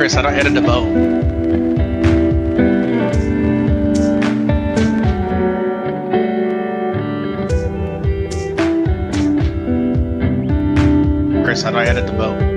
Chris, how do I edit the boat? Chris, how do I edit the boat?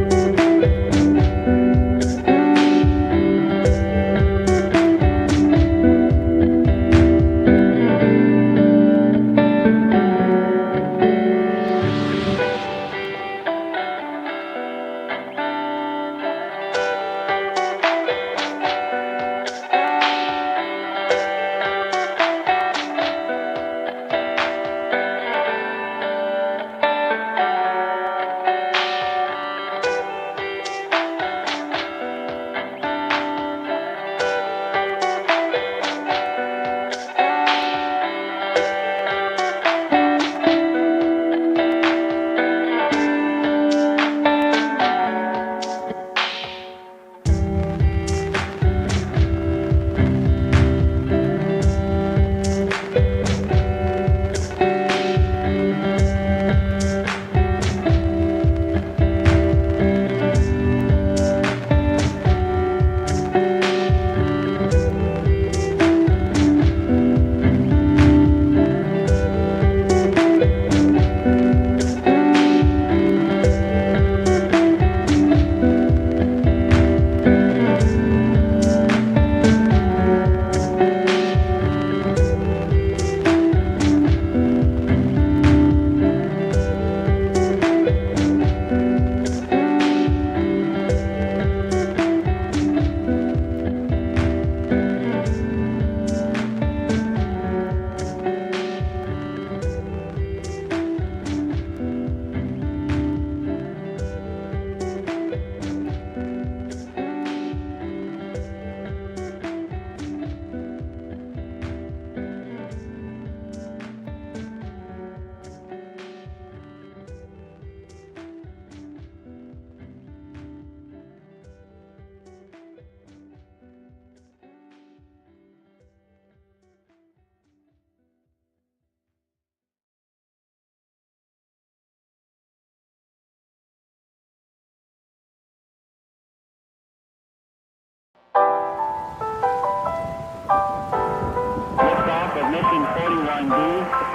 Liftoff of Mission 41D,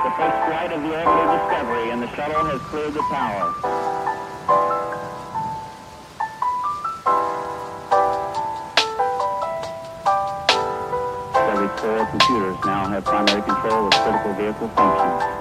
the first flight of the orbital Discovery, and the shuttle has cleared the tower. Discovery's core computers now have primary control of critical vehicle functions.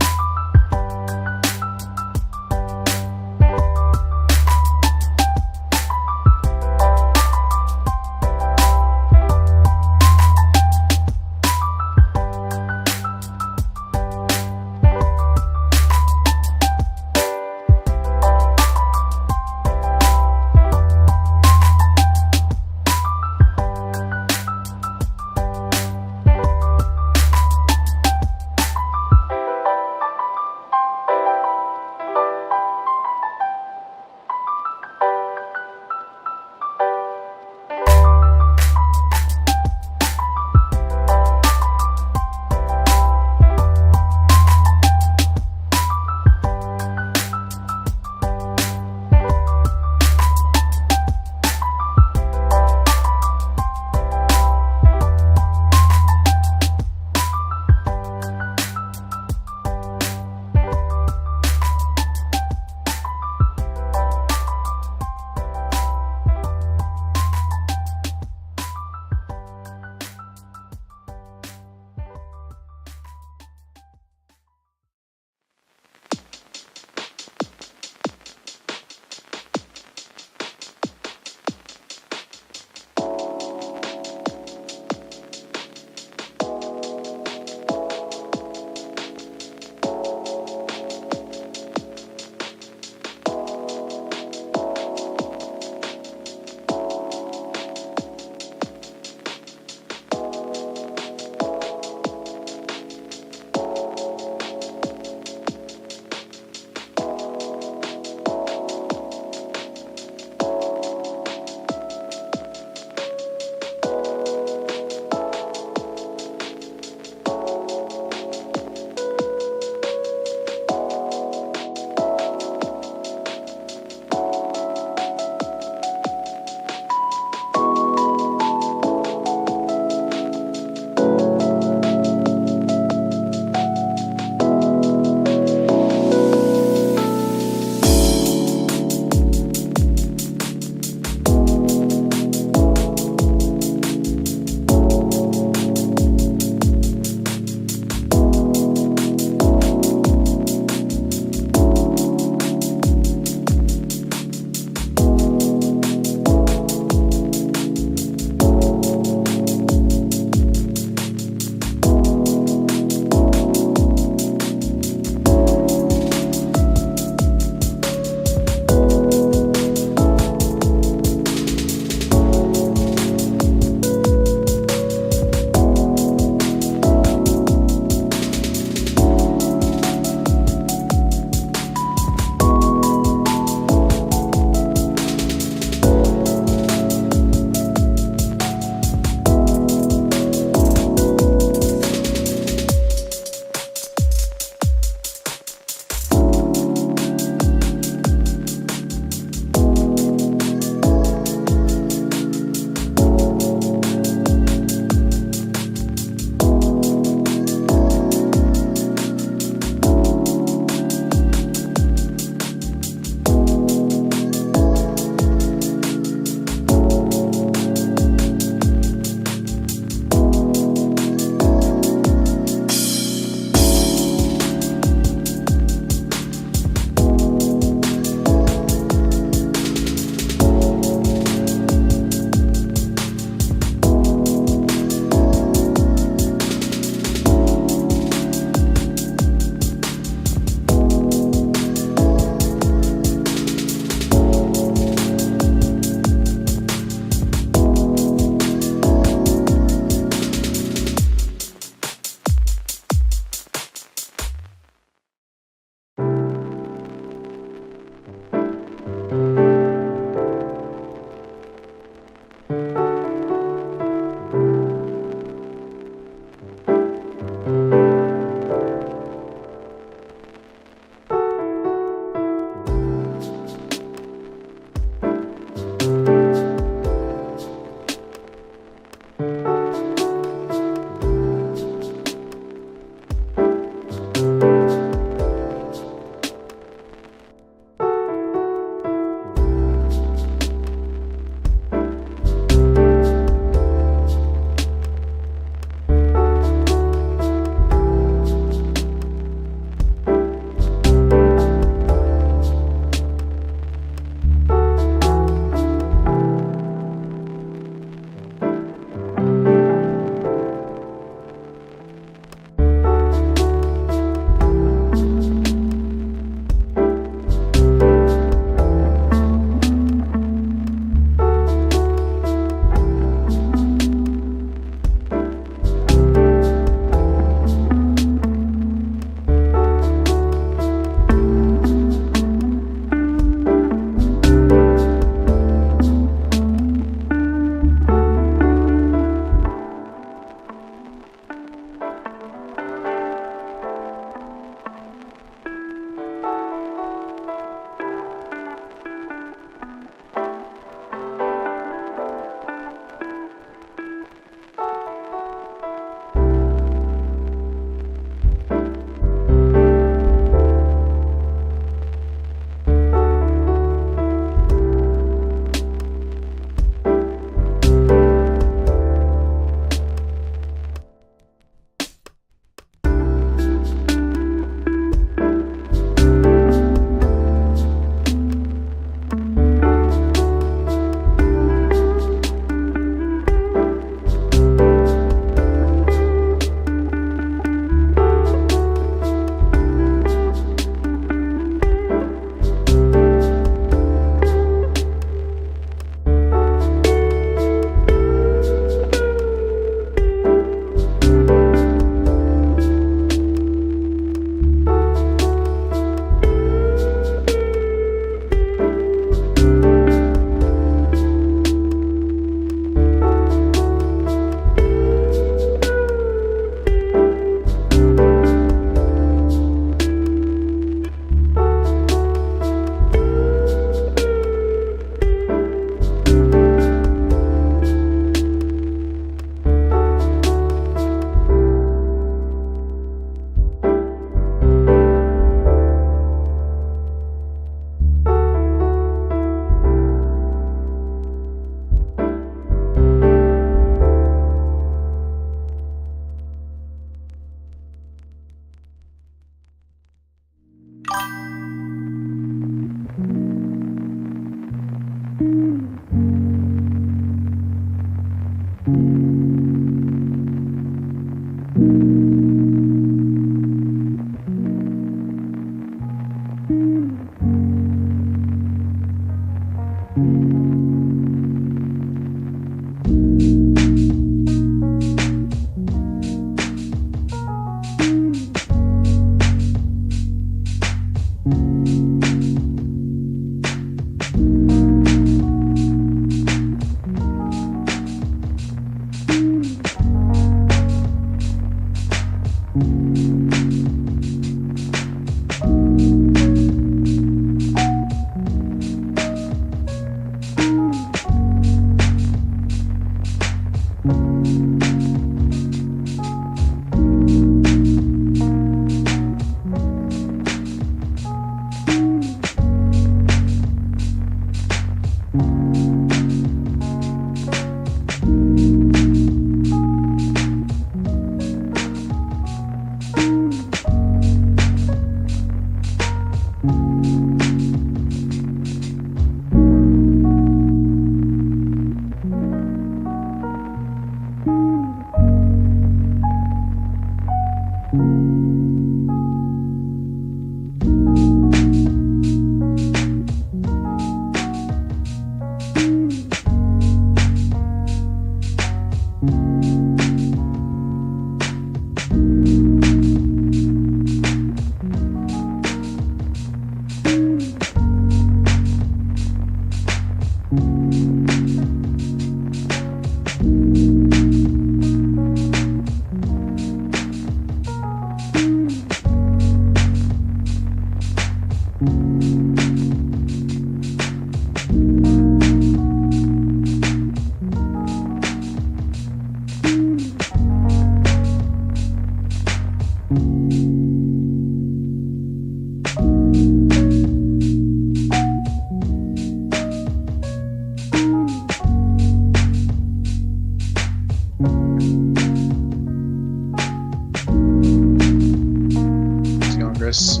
How's it going, Chris?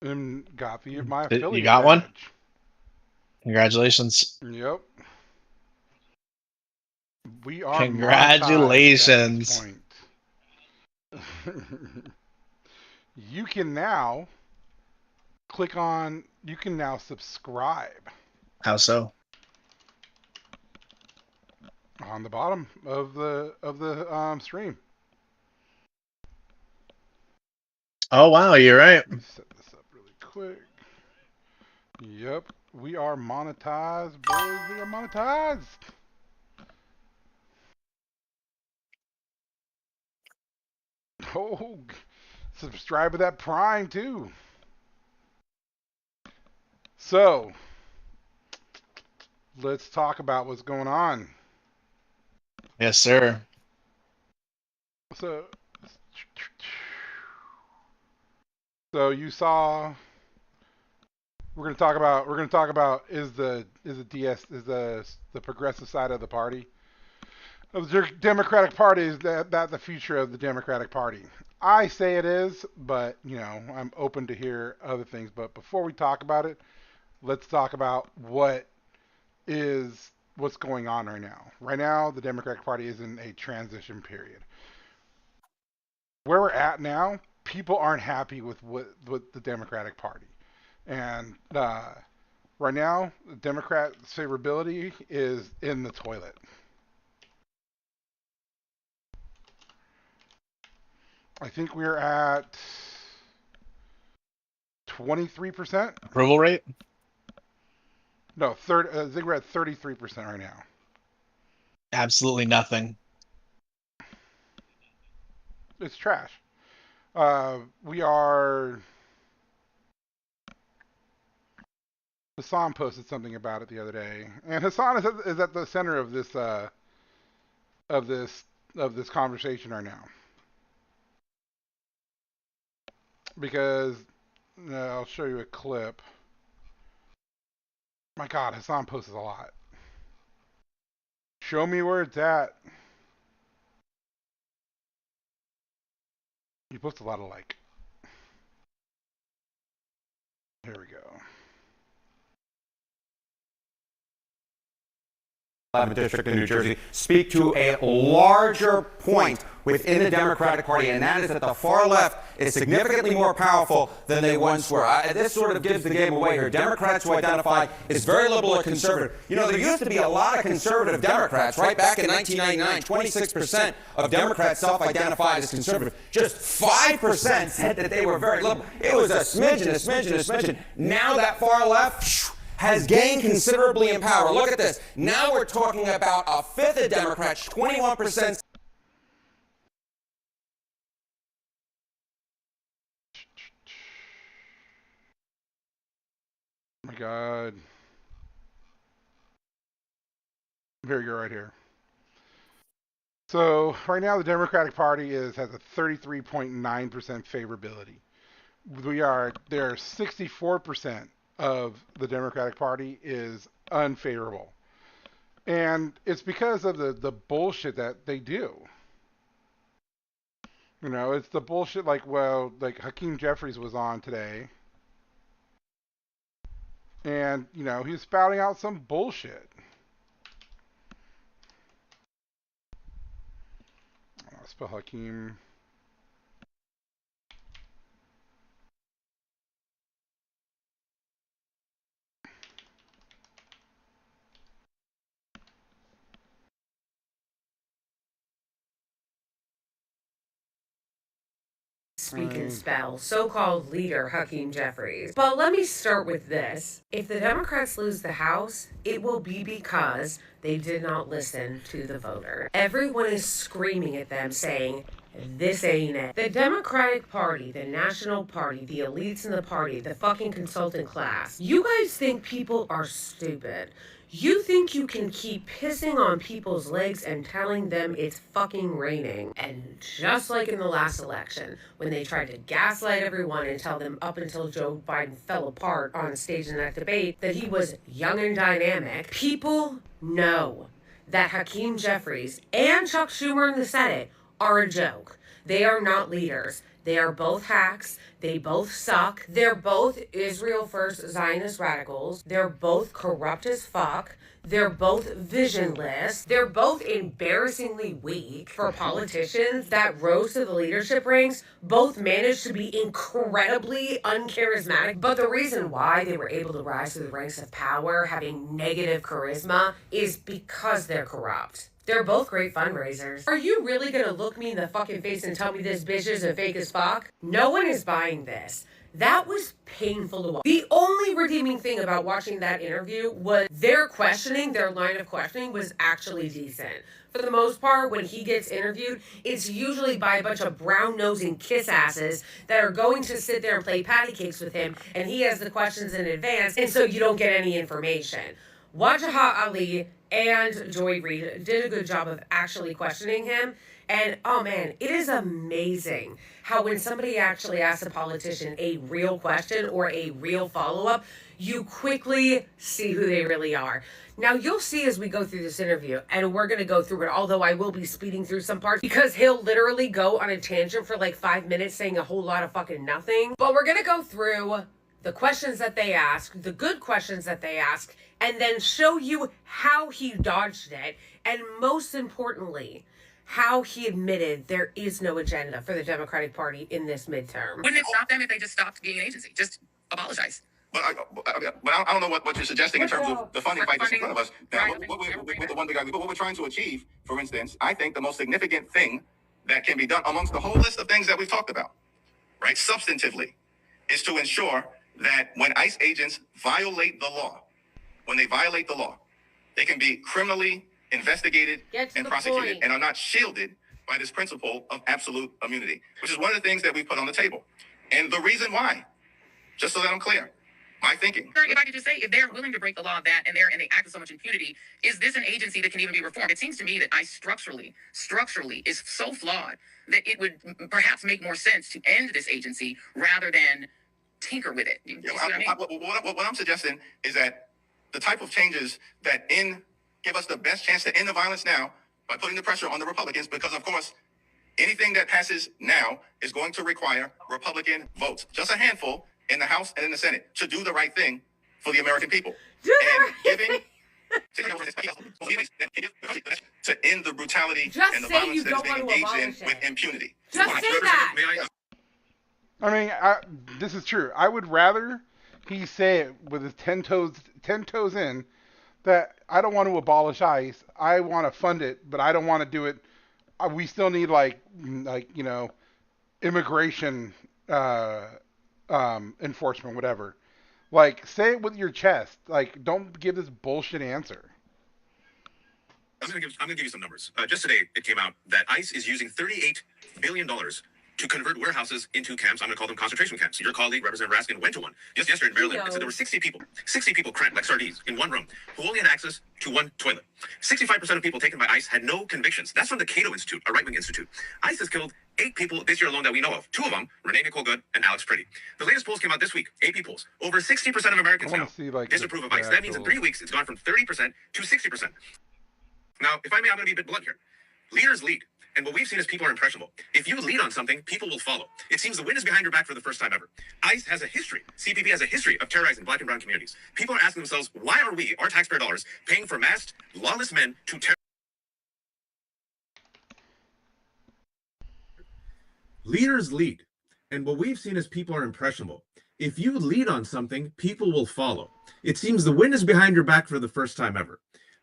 And got my affiliate You got one? badge. Congratulations. Yep. We are Congratulations. monetized at this point. You can now click on. You can now subscribe How so? on the bottom of the stream. Oh wow, you're right. Let me set this up really quick. Yep, we are monetized, boys. We are monetized. Oh, subscribe to that Prime too. So, let's talk about what's going on. Yes, sir. So you saw. We're going to talk about is the progressive side of the party of the Democratic Party, is that the future of the Democratic Party? I say it is, but I'm open to hear other things. But before we talk about it, let's talk about what's going on right now. Right now, the Democratic Party is in a transition period. Where we're at now, people aren't happy with the Democratic Party, and right now, the Democrats' favorability is in the toilet. I think we're at 23%. Approval rate? No, I think we're at 33% right now. Absolutely nothing. It's trash. We are. Hassan posted something about it the other day, and Hassan is at the center of this conversation right now, because I'll show you a clip. My God, Hassan posts a lot. Show me where it's at. He posts a lot of like. Here we go. 11th District in New Jersey, speak to a larger point within the Democratic Party, and that is that the far left is significantly more powerful than they once were. This sort of gives the game away here. Democrats who identify as very liberal or conservative. There used to be a lot of conservative Democrats, right? Back in 1999, 26% of Democrats self-identified as conservative. Just 5% said that they were very liberal. It was a smidgen. Now that far left has gained considerably in power. Look at this. Now we're talking about a fifth of Democrats, 21%. Oh my God. Here we go, right here. So right now the Democratic Party has a 33.9% favorability. There are 64% of the Democratic Party is unfavorable. And it's because of the bullshit that they do. It's the bullshit like Hakeem Jeffries was on today. And, he's spouting out some bullshit. I'll spell Hakeem. speak and spell so-called leader Hakeem Jeffries. But let me start with this. If the Democrats lose the House, it will be because they did not listen to the voter. Everyone is screaming at them saying, this ain't it. The Democratic Party, the National Party, the elites in the party, the fucking consultant class. You guys think people are stupid. You think you can keep pissing on people's legs and telling them it's fucking raining. And just like in the last election, when they tried to gaslight everyone and tell them up until Joe Biden fell apart on stage in that debate that he was young and dynamic, people know that Hakeem Jeffries and Chuck Schumer in the Senate are a joke. They are not leaders. They are both hacks. They both suck. They're both Israel First Zionist radicals. They're both corrupt as fuck. They're both visionless. They're both embarrassingly weak for politicians that rose to the leadership ranks. Both managed to be incredibly uncharismatic. But the reason why they were able to rise to the ranks of power, having negative charisma, is because they're corrupt. They're both great fundraisers. Are you really gonna look me in the fucking face and tell me this bitch is a fake as fuck? No one is buying this. That was painful to watch. The only redeeming thing about watching that interview was their line of questioning was actually decent. For the most part, when he gets interviewed, it's usually by a bunch of brown-nosing kiss asses that are going to sit there and play patty cakes with him, and he has the questions in advance, and so you don't get any information. Wajahat Ali and Joy Reid did a good job of actually questioning him. And oh man, it is amazing how when somebody actually asks a politician a real question or a real follow-up, you quickly see who they really are. Now you'll see as we go through this interview, and we're going to go through it, although I will be speeding through some parts because he'll literally go on a tangent for like 5 minutes saying a whole lot of fucking nothing. But we're going to go through the questions that they ask, the good questions that they ask, and then show you how he dodged it, and most importantly, how he admitted there is no agenda for the Democratic Party in this midterm. Wouldn't it stop them if they just stopped being an agency? Just apologize. But I don't know what you're suggesting in terms of the funding fight that's in front of us. Now, what we're trying to achieve, for instance, I think the most significant thing that can be done amongst the whole list of things that we've talked about, right, substantively, is to ensure that when ICE agents violate the law, they can be criminally investigated and prosecuted and are not shielded by this principle of absolute immunity, which is one of the things that we put on the table. And the reason why, just so that I'm clear, my thinking. If I could just say, if they're willing to break the law of that and they act with so much impunity, is this an agency that can even be reformed? It seems to me that ICE structurally is so flawed that it would perhaps make more sense to end this agency rather than tinker with it. What I'm suggesting is that the type of changes that give us the best chance to end the violence now by putting the pressure on the Republicans, because of course, anything that passes now is going to require Republican votes, just a handful in the House and in the Senate, to do the right thing for the American people. To end the brutality and the violence that is being engaged in with impunity. Just say that. I mean, this is true. I would rather he say it with his 10 toes in, that I don't want to abolish ICE. I want to fund it, but I don't want to do it. We still need immigration enforcement, whatever. Like, say it with your chest. Like, don't give this bullshit answer. I'm going to give you some numbers. Just today, it came out that ICE is using $38 billion to convert warehouses into camps. I'm going to call them concentration camps. Your colleague, Representative Raskin, went to one just yesterday in Maryland and said there were 60 people crammed like sardines in one room who only had access to one toilet. 65% of people taken by ICE had no convictions. That's from the Cato Institute, a right-wing institute. ICE has killed 8 people this year alone that we know of. 2 of them, Renee Nicole Good and Alex Pretty. The latest polls came out this week, AP polls. Over 60% of Americans now disapprove of ICE. That means in 3 weeks, it's gone from 30% to 60%. Now, if I may, I'm going to be a bit blunt here. Leaders lead. And what we've seen is people are impressionable. If you lead on something, people will follow. It seems the wind is behind your back for the first time ever. ICE has a history. CPP has a history of terrorizing black and brown communities. People are asking themselves, why are we, our taxpayer dollars, paying for masked, lawless men to terrorize? Leaders lead. And what we've seen is people are impressionable. If you lead on something, people will follow. It seems the wind is behind your back for the first time ever.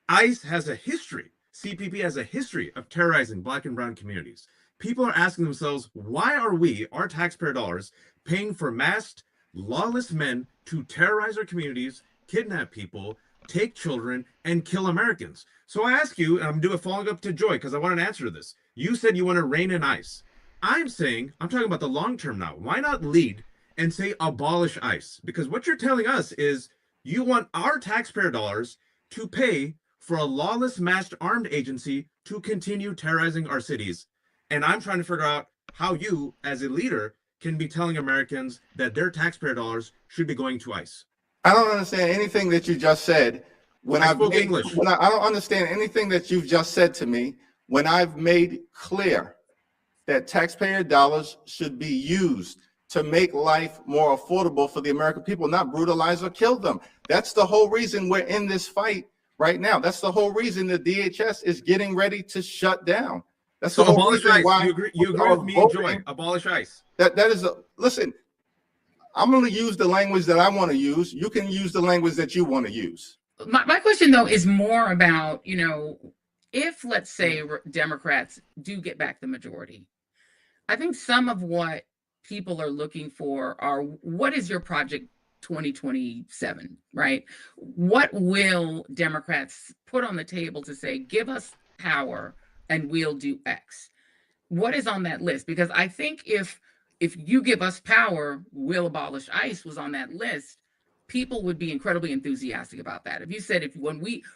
ICE has a history. CPP has a history of terrorizing black and brown communities. People are asking themselves, why are we, our taxpayer dollars, paying for masked, lawless men to terrorize our communities, kidnap people, take children, and kill Americans? So I ask you, and I'm doing following up to Joy because I want an answer to this. You said you want to rein in ICE. I'm talking about the long term now. Why not lead and say abolish ICE? Because what you're telling us is you want our taxpayer dollars to pay for a lawless, masked, armed agency to continue terrorizing our cities. And I'm trying to figure out how you, as a leader, can be telling Americans that their taxpayer dollars should be going to ICE. I don't understand anything that you just said. When I spoke English. I don't understand anything that you've just said to me when I've made clear that taxpayer dollars should be used to make life more affordable for the American people, not brutalize or kill them. That's the whole reason we're in this fight right now. That's the whole reason the DHS is getting ready to shut down. That's So the whole abolish reason ICE. why You agree with me, Joy? Abolish ICE. Listen, I'm going to use the language that I want to use. You can use the language that you want to use. My question, though, is more about, if, let's say, Democrats do get back the majority, I think some of what people are looking for are, what is your project 2027, right? What will Democrats put on the table to say, give us power and we'll do X? What is on that list? Because I think if you give us power, we'll abolish ICE was on that list, people would be incredibly enthusiastic about that. If you said,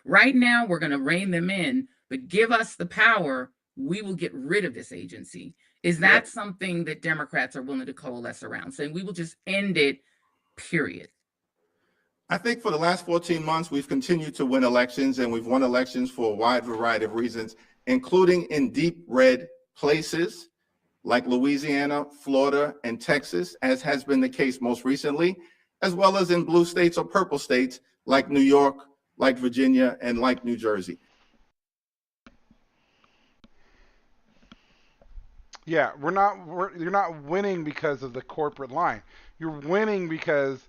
right now we're going to rein them in, but give us the power, we will get rid of this agency. Is that something that Democrats are willing to coalesce around, saying we will just end it, period? I think for the last 14 months, we've continued to win elections, and we've won elections for a wide variety of reasons, including in deep red places like Louisiana, Florida, and Texas, as has been the case most recently, as well as in blue states or purple states like New York, like Virginia, and like New Jersey. Yeah, you're not winning because of the corporate line. You're winning because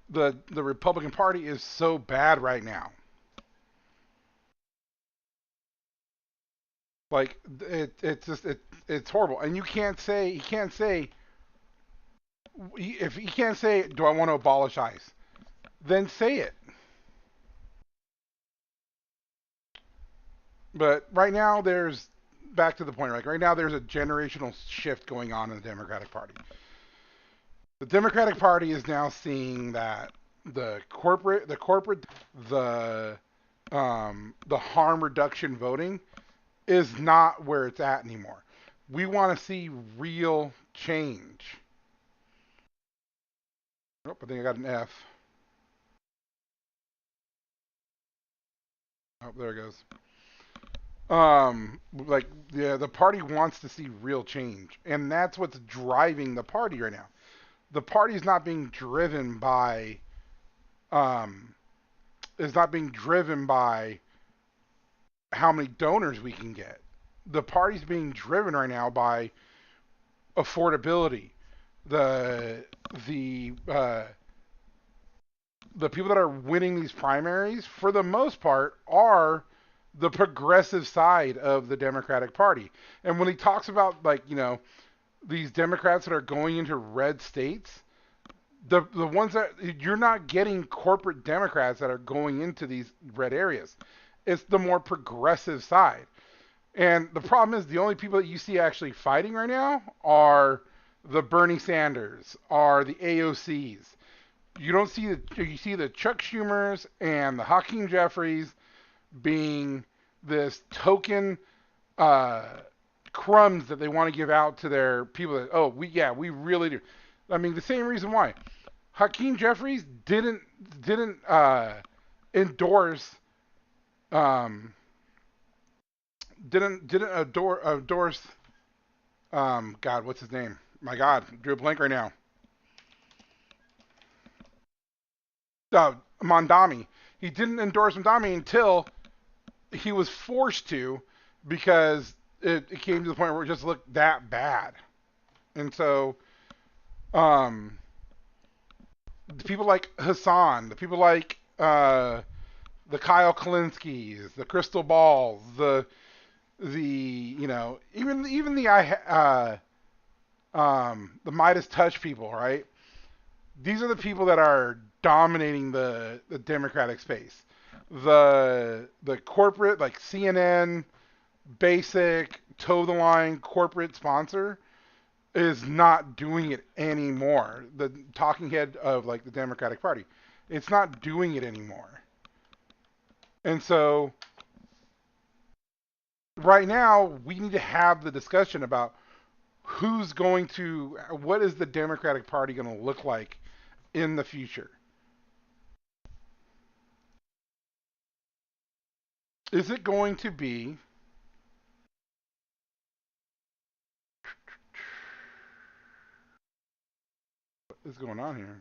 the Republican Party is so bad right now. Like it's horrible, and he can't say, do I want to abolish ICE? Then say it. But right now, back to the point, right now there's a generational shift going on in the Democratic Party. The Democratic Party is now seeing that the harm reduction voting is not where it's at anymore. We want to see real change. Oh, I think I got an F. Oh, there it goes. The party wants to see real change, and that's what's driving the party right now. The party is not being driven by how many donors we can get. The party's being driven right now by affordability. The people that are winning these primaries, for the most part, are the progressive side of the Democratic Party. And when he talks about, these Democrats that are going into red states, the ones that you're not getting corporate Democrats that are going into these red areas. It's the more progressive side. And the problem is the only people that you see actually fighting right now are the Bernie Sanders, are the AOCs. You see the Chuck Schumers and the Hakeem Jeffries being this token crumbs that they want to give out to their people that, we really do. I mean, the same reason why Hakeem Jeffries didn't endorse God, what's his name? My God, drew a blank right now. Mondami. He didn't endorse Mondami until he was forced to, because it came to the point where it just looked that bad. And so, the people like Hassan, the people like the Kyle Kalinskis, the Crystal Balls, the You know, even the Midas Touch people, right? These are the people that are dominating the Democratic space. The corporate, like CNN, basic, toe the line corporate sponsor is not doing it anymore. The talking head of like the Democratic Party, it's not doing it anymore. And so right now we need to have the discussion about what is the Democratic Party going to look like in the future? Is it going to be what is going on here?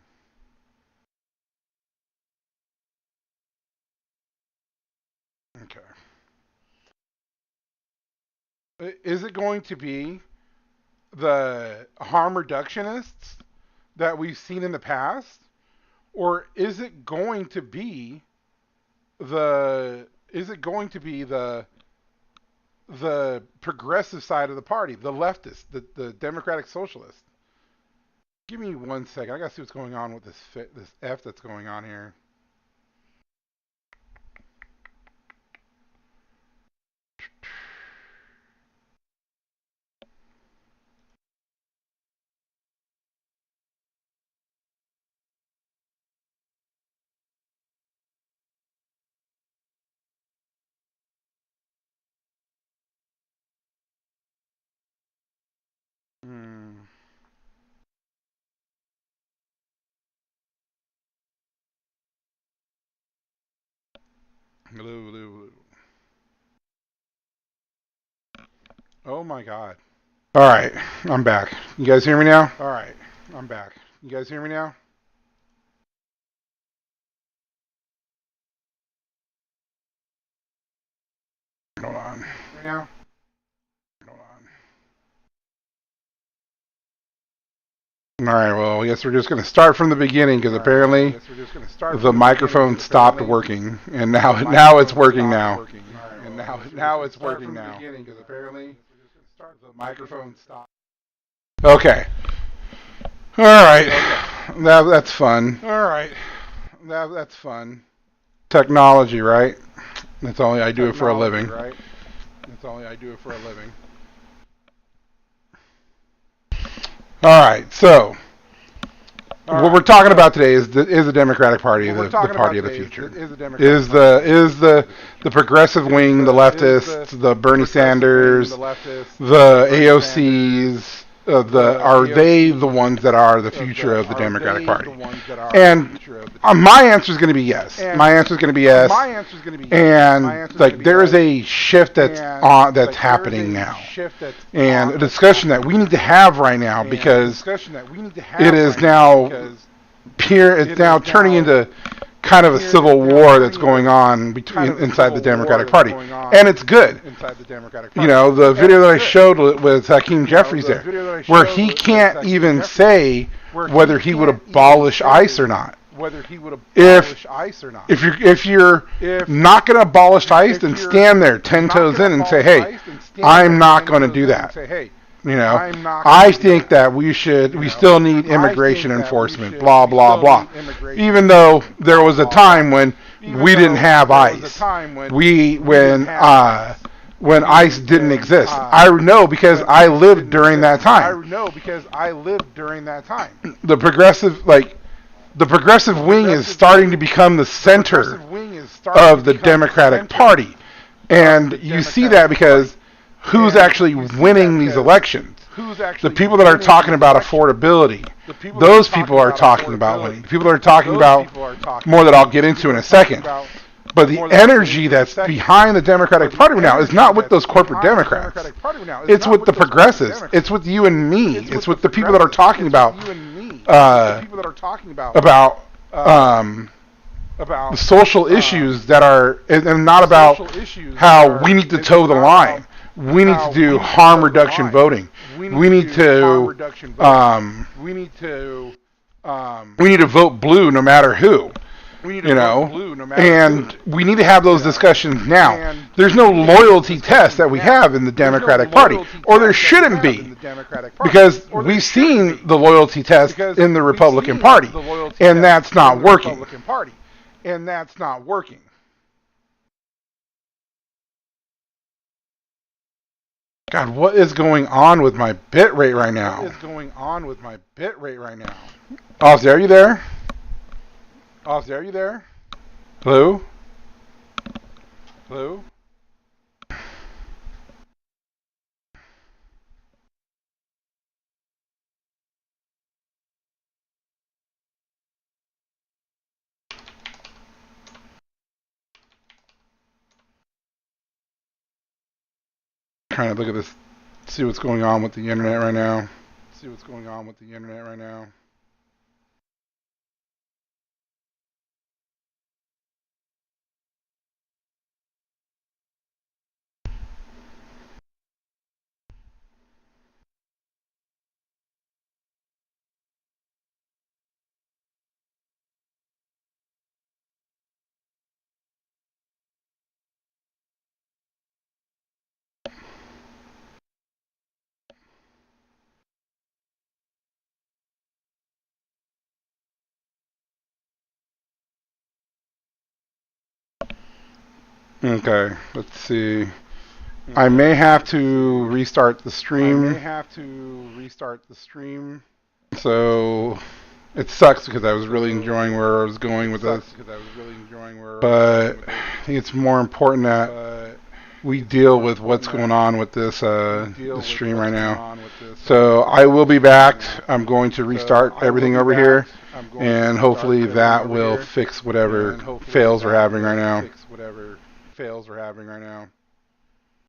Okay. Is it going to be the harm reductionists that we've seen in the past? Or is it going to be the progressive side of the party, the leftist, the Democratic Socialist? Give me 1 second. I gotta see what's going on with this F that's going on here. Hello. Oh my God. All right, I'm back. You guys hear me now? All right, I'm back. You guys hear me now? Hold on. Now? Hold on. All right, well, I guess we're just going to start from the beginning because apparently the microphone stopped working, and now it's working now. And now it's working now. Because apparently the microphone stopped. Okay. All right. That's fun. All right. That's fun. Technology, right? That's all I do it for a living. Right? That's all I do it for a living. All right, so what we're talking about today is the Democratic Party, the party of the future. Is the progressive wing, the leftists, the Bernie Sanders, the AOCs, are they the ones that are the future of the Democratic Party? And my answer is going to be yes. My answer is going to be yes. And like there is a shift that's happening now, and a discussion that we need to have right now because it is now it's now turning into kind of a civil war that's going on inside the Democratic Party, and it's good. You know, the video that I showed with Hakeem Jeffries there, where he can't even say whether he would abolish ICE or not. If you're not going to abolish ICE, then stand there 10 toes in and say, hey, I'm not going to do that. You know, I think that we still need immigration enforcement, blah, blah, blah. Even though there was a time when we didn't have ICE. When ICE didn't exist. I know because I lived during that time. The progressive wing is starting to become the center of the Democratic Party. And you see that because who's actually winning these elections? The people that are talking about affordability. Those people are talking about winning. The people that are talking about more that I'll get into in a second. But the energy that's behind the Democratic Party now is not with those corporate Democrats. It's with the progressives. It's with you and me. It's with the people that are talking about the social issues that are, and not about how we need to toe the line. We need to do harm reduction voting. We need to vote blue no matter who. you know, and we need to have those discussions now. There's no loyalty test that we have in the Democratic Party, or there shouldn't be, because we've seen the loyalty test in the Republican Party, and that's not working. God, what is going on with my bit rate right now? Ozzy, are you there? Hello? Trying to look at this, see what's going on with the internet right now. Okay, let's see. I may have to restart the stream. So it sucks because I was really enjoying where I was going with this. But I think it's more important that we deal with what's going on with this stream right now. So I will be back. I'm going to restart everything over here, and hopefully that will fix whatever fails we're having right now.